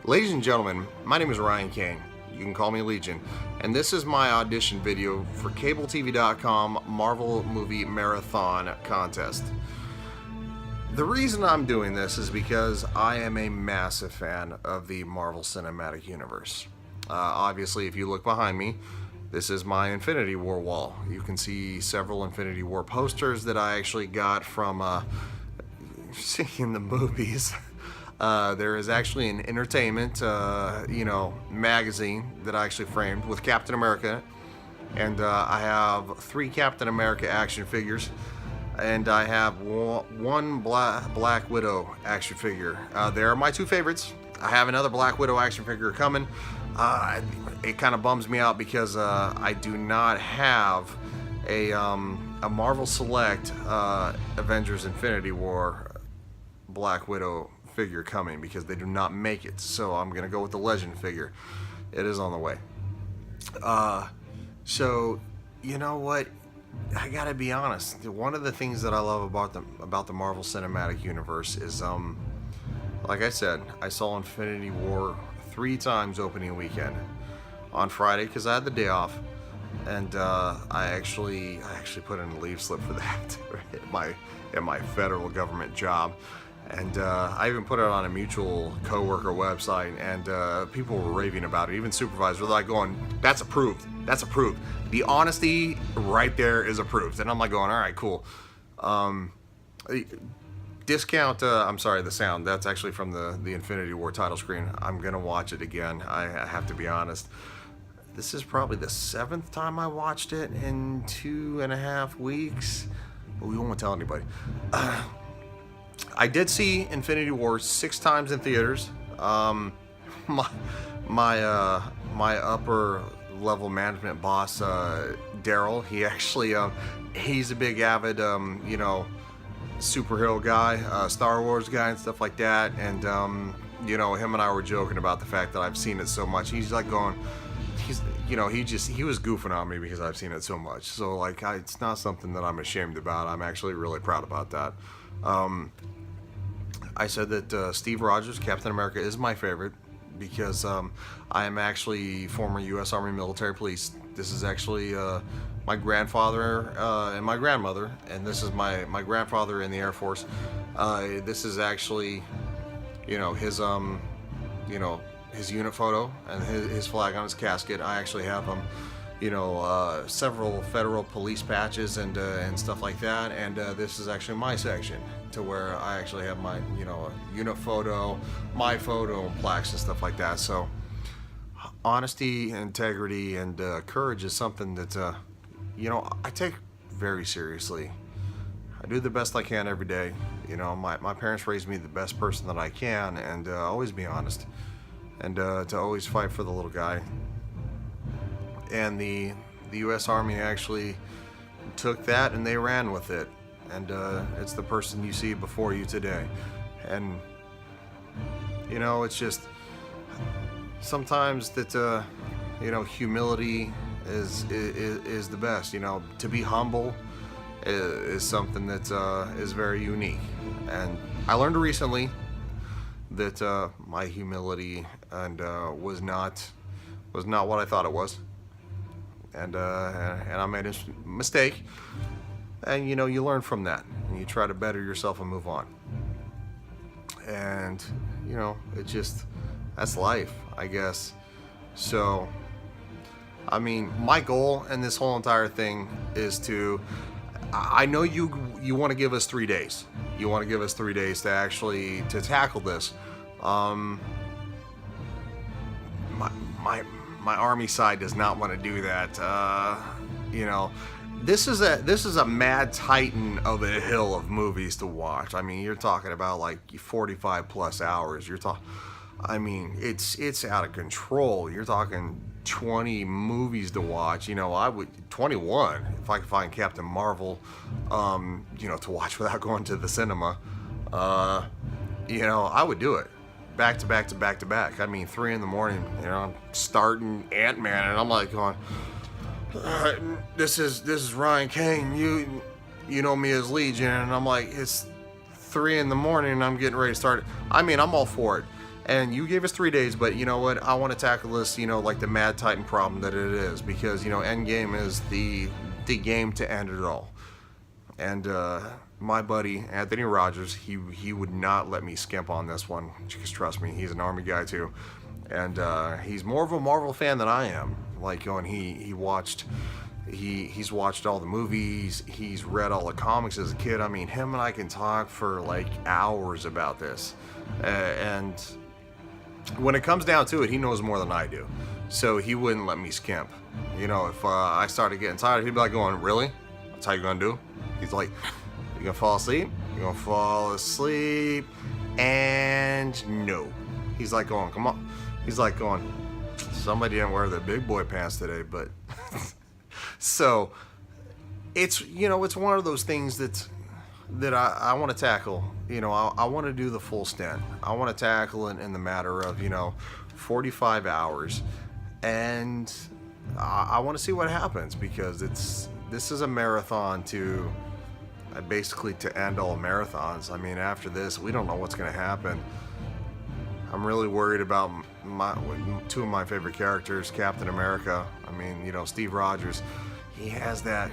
Ladies and gentlemen, my name is Ryan Kane. You can call me Legion, and this is my audition video for CableTV.com Marvel Movie Marathon Contest. The reason I'm doing this is because I am a massive fan of the Marvel Cinematic Universe. Obviously, if you look behind me, this is my Infinity War wall. You can see several Infinity War posters that I actually got from seeing the movies. There is actually an entertainment, magazine that I actually framed with Captain America, and I have 3 Captain America action figures, and I have one Black Widow action figure. They are my 2 favorites. I have another Black Widow action figure coming. It kind of bums me out because I do not have a Marvel Select Avengers Infinity War Black Widow figure coming because they do not make it. So I'm gonna go with the Legend figure. It is on the way. So you know what? I gotta be honest. One of the things that I love about the Marvel Cinematic Universe is, like I said, I saw Infinity War 3 times opening weekend on Friday because I had the day off, and I actually put in a leave slip for that at my federal government job. And I even put it on a mutual coworker website, and people were raving about it. Even supervisors were like going, "That's approved. That's approved." The honesty right there is approved. And I'm like going, "All right, cool." Discount. I'm sorry, the sound. That's actually from the Infinity War title screen. I'm gonna watch it again. I have to be honest. This is probably the 7th time I watched it in 2.5 weeks. But we won't tell anybody. I did see Infinity War 6 times in theaters. My upper level management boss, Daryl, he actually he's a big avid superhero guy, Star Wars guy and stuff like that. And him and I were joking about the fact that I've seen it so much. He's like going, he was goofing on me because I've seen it so much. So like, it's not something that I'm ashamed about. I'm actually really proud about that. I said that Steve Rogers, Captain America, is my favorite because I am actually former U.S. Army military police. This is actually my grandfather and my grandmother, and this is my grandfather in the Air Force. This is actually, his unit photo and his flag on his casket. I actually have several federal police patches and stuff like that, and this is actually my section, to where I actually have my unit photo, my photo, and plaques and stuff like that. So honesty, integrity, and courage is something that I take very seriously. I do the best I can every day. My parents raised me the best person that I can, and always be honest, and to always fight for the little guy. And the U.S. Army actually took that and they ran with it, and it's the person you see before you today. And it's just sometimes that humility is the best. To be humble is something that is very unique. And I learned recently that my humility and was not what I thought it was. And I made a mistake, and you learn from that, and you try to better yourself and move on. And that's life, I guess. So I mean, my goal in this whole entire thing is I know you want to give us 3 days. You want to give us 3 days to actually tackle this. My army side does not want to do that. This is a mad titan of a hill of movies to watch. I mean, you're talking about like 45 plus hours. It's out of control. You're talking 20 movies to watch. I would 21 if I could find Captain Marvel, to watch without going to the cinema. I would do it. Back to back to back to back. 3 in the morning, I'm starting Ant-Man, and I'm like going, this is Ryan Kane. You know me as Legion, and I'm like, it's 3 in the morning, and I'm getting ready to start. I'm all for it. And you gave us 3 days, but you know what? I want to tackle this, like the Mad Titan problem that it is, because Endgame is the game to end it all. And my buddy Anthony Rogers, he would not let me skimp on this one, because trust me, he's an Army guy too, and he's more of a Marvel fan than I am. Like, he's watched all the movies, he's read all the comics as a kid. I mean, him and I can talk for like hours about this, and when it comes down to it, he knows more than I do, so he wouldn't let me skimp. If I started getting tired, he'd be like going, "Really? That's how you're gonna do?" He's like, "You gonna fall asleep? You gonna fall asleep?" And no. He's like going, "Come on." He's like going, "Somebody didn't wear the big boy pants today," but so it's it's one of those things that I want to tackle. I want to do the full stint. I want to tackle it in the matter of 45 hours, and I want to see what happens, because this is a marathon to basically to end all marathons. I mean, after this, we don't know what's going to happen. I'm really worried about two of my favorite characters, Captain America. I mean, Steve Rogers. He has that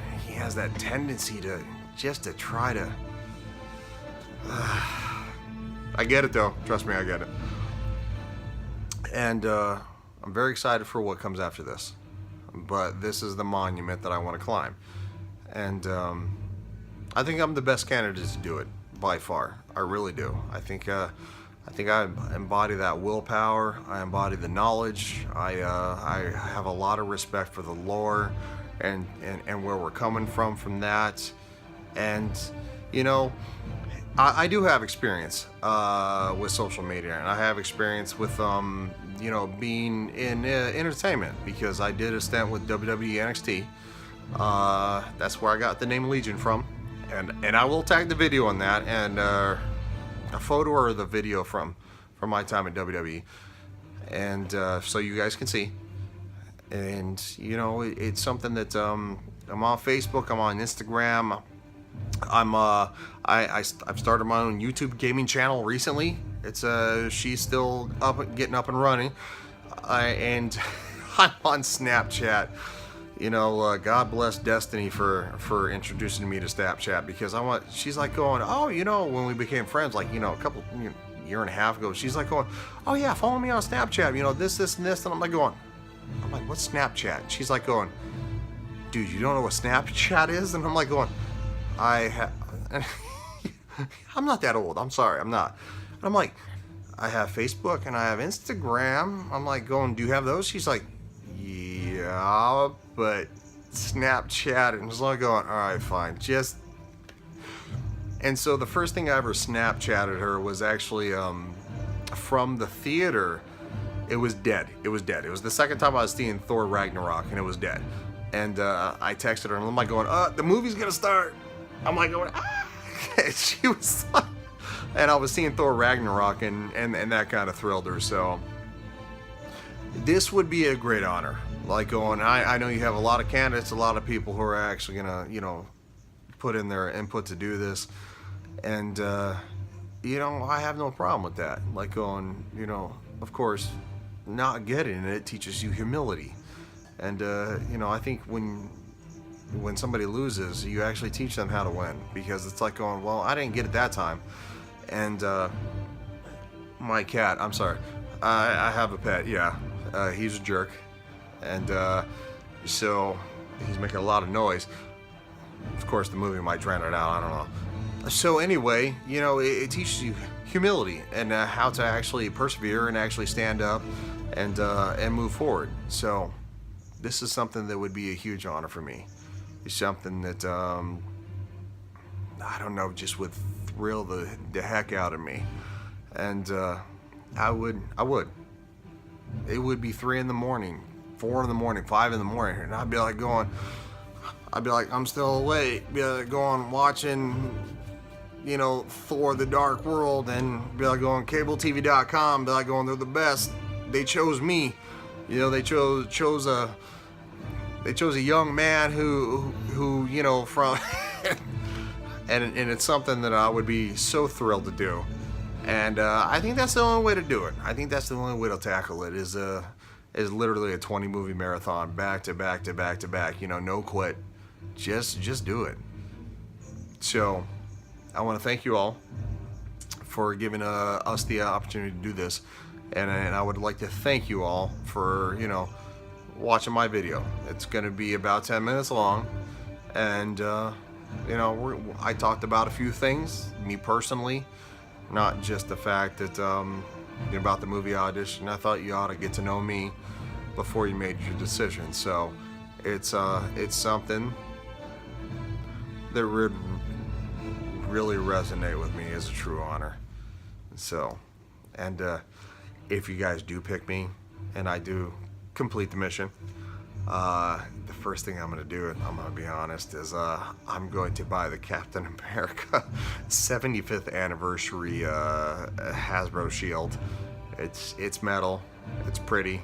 tendency to try to. I get it though. Trust me, I get it. And I'm very excited for what comes after this. But this is the monument that I want to climb, and I think I'm the best candidate to do it by far. I really do. I think I embody that willpower. I embody the knowledge. I have a lot of respect for the lore and where we're coming from that. And I do have experience with social media, and I have experience with being in entertainment, because I did a stint with WWE NXT. That's where I got the name Legion from, and I will tag the video on that, and a photo or the video from my time at WWE, and so you guys can see. And it's something that I'm on Facebook, I'm on Instagram. I've started my own YouTube gaming channel recently. It's she's still getting up and running, and I'm on Snapchat. God bless Destiny for introducing me to Snapchat, because she's like going, "Oh, when we became friends, like a couple year and a half ago, she's like going, "Oh yeah, follow me on Snapchat, this and this," and I'm like, "What's Snapchat?" And she's like going, "Dude, you don't know what Snapchat is?" And I'm like going, I'm not that old. I'm sorry, I'm not. And I'm like, "I have Facebook and I have Instagram." I'm like going, "Do you have those?" She's like, "Yeah, but Snapchat." And I was like going, "All right, fine, just." And so the first thing I ever Snapchatted her was actually from the theater. It was dead. It was the second time I was seeing Thor Ragnarok, and it was dead. And I texted her, and I'm like going, "The movie's gonna start." I'm like going, "Ah!" She was like, and I was seeing Thor Ragnarok, and that kind of thrilled her. So this would be a great honor. Like going, I know you have a lot of candidates, a lot of people who are actually gonna, put in their input to do this, and I have no problem with that. Like going, of course, not getting it teaches you humility, and I think when somebody loses, you actually teach them how to win, because it's like going, "Well, I didn't get it that time." And my cat, I'm sorry, I have a pet, yeah, he's a jerk, and so he's making a lot of noise. Of course, the movie might drown it out, I don't know. So anyway, it teaches you humility, and how to actually persevere and actually stand up and move forward. So this is something that would be a huge honor for me. It's something that I don't know, just would thrill the heck out of me, and I would. It would be 3 in the morning, 4 in the morning, 5 in the morning, and I'd be like going, I'm still awake, be like going watching, Thor: The Dark World, and be like going CableTV.com, be like going, "They're the best. They chose me. They chose a young man who from." And it's something that I would be so thrilled to do. And I think that's the only way to do it. I think that's the only way to tackle it is literally a 20 movie marathon, back to back to back to back. You know, no quit. Just do it. So I want to thank you all for giving us the opportunity to do this, and I would like to thank you all for, you know, watching my video. It's going to be about 10 minutes long, and you know, I talked about a few things, me personally, not just the fact that about the movie Audition. I thought you ought to get to know me before you made your decision. So it's something that would really resonate with me as a true honor. So, and if you guys do pick me and I do complete the mission, the first thing I'm going to do, and I'm going to be honest, is I'm going to buy the Captain America 75th anniversary Hasbro shield. It's metal, it's pretty,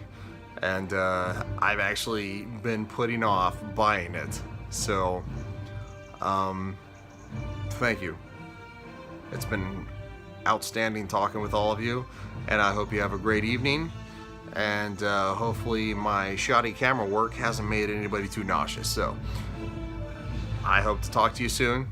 and I've actually been putting off buying it. So thank you. It's been outstanding talking with all of you, and I hope you have a great evening, and hopefully my shoddy camera work hasn't made anybody too nauseous. So I hope to talk to you soon.